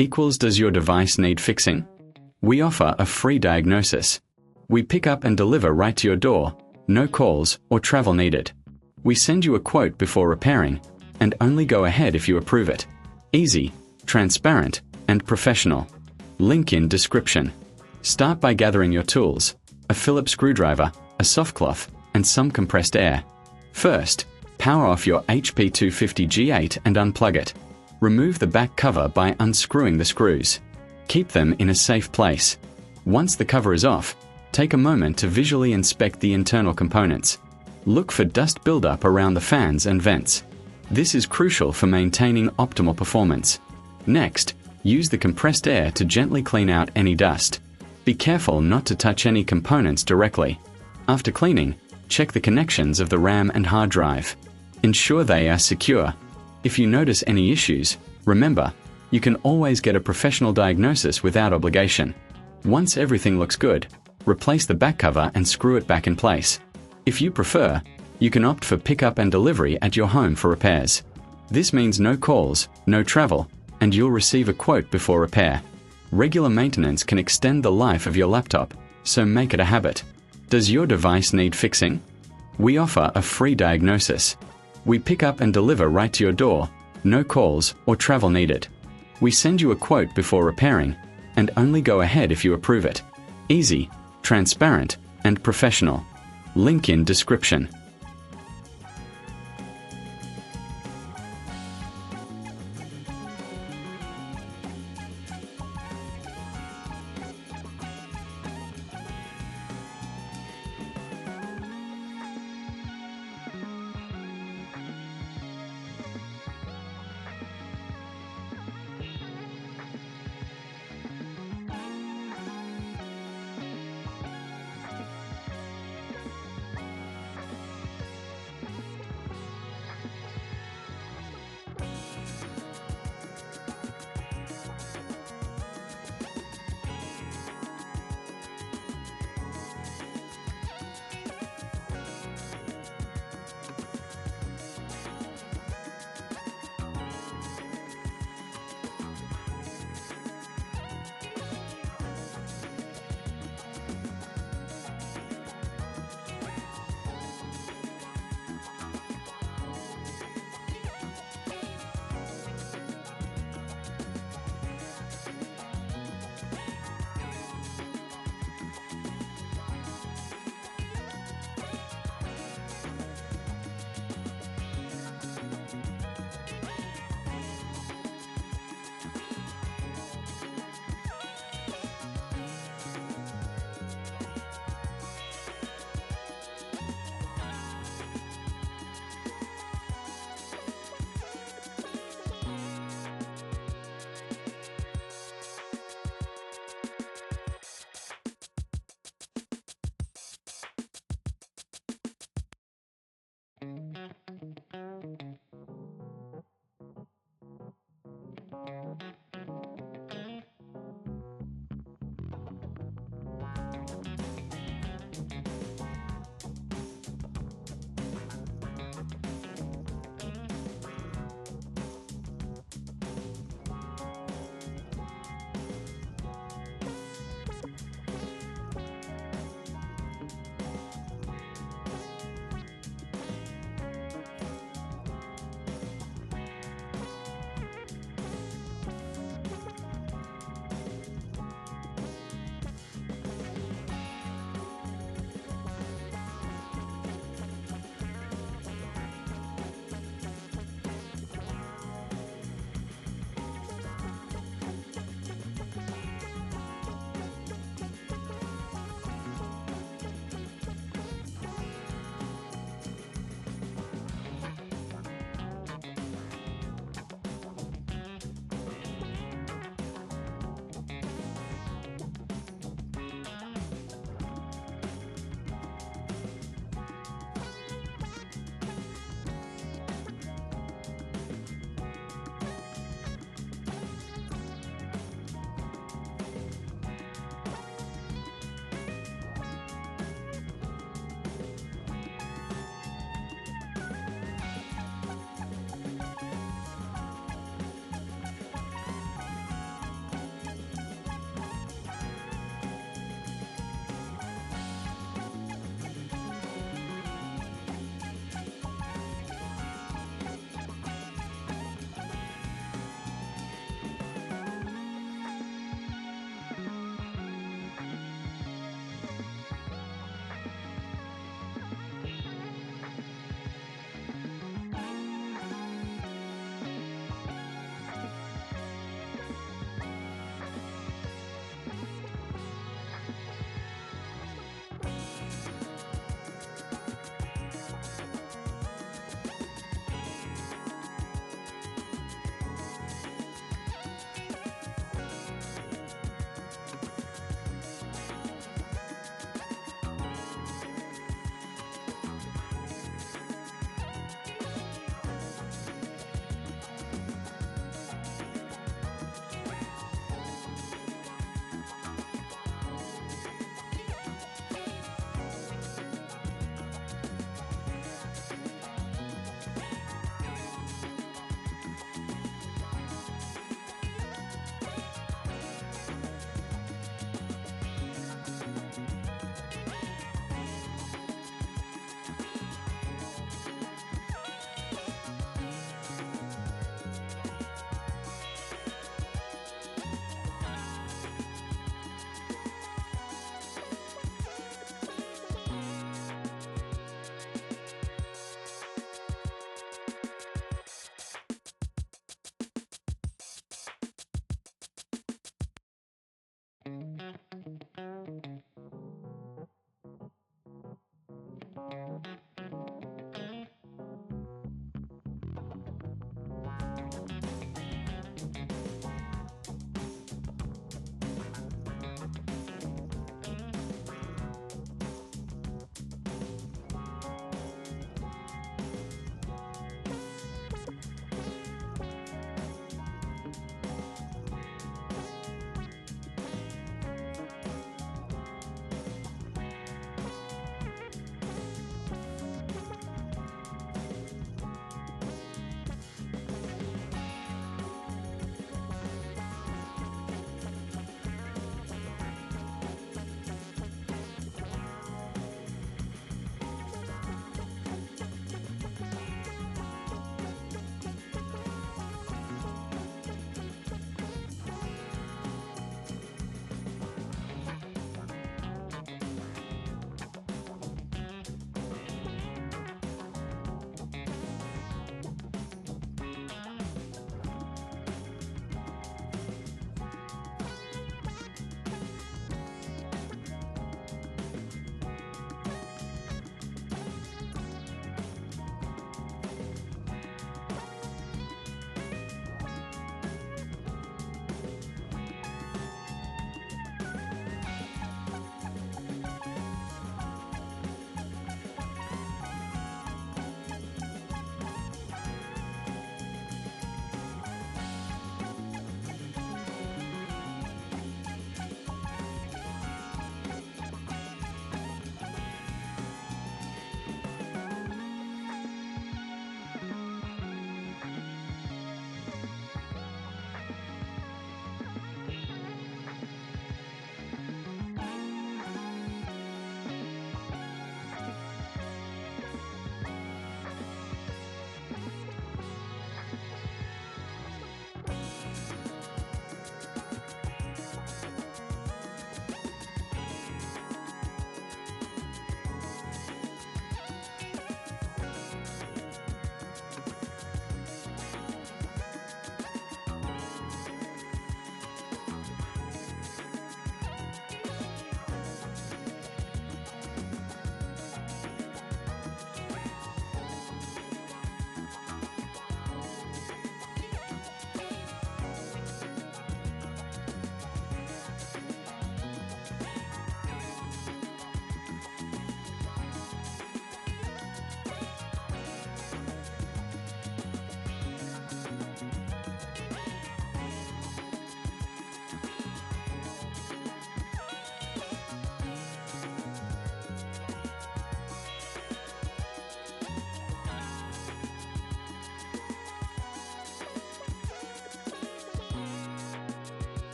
equals does your device need fixing? We offer a free diagnosis. We pick up and deliver right to your door, no calls or travel needed. We send you a quote before repairing, and only go ahead if you approve it. Easy, transparent, and professional. Link in description. Start by gathering your tools, a Phillips screwdriver, a soft cloth, and some compressed air. First, power off your HP 250 G8 and unplug it. Remove the back cover by unscrewing the screws. Keep them in a safe place. Once the cover is off, take a moment to visually inspect the internal components. Look for dust buildup around the fans and vents. This is crucial for maintaining optimal performance. Next, use the compressed air to gently clean out any dust. Be careful not to touch any components directly. After cleaning, check the connections of the RAM and hard drive. Ensure they are secure. If you notice any issues, remember, you can always get a professional diagnosis without obligation. Once everything looks good, replace the back cover and screw it back in place. If you prefer, you can opt for pickup and delivery at your home for repairs. This means no calls, no travel, and you'll receive a quote before repair. Regular maintenance can extend the life of your laptop, so make it a habit. Does your device need fixing? We offer a free diagnosis. We pick up and deliver right to your door, no calls or travel needed. We send you a quote before repairing, and only go ahead if you approve it. Easy, transparent, and professional. Link in description.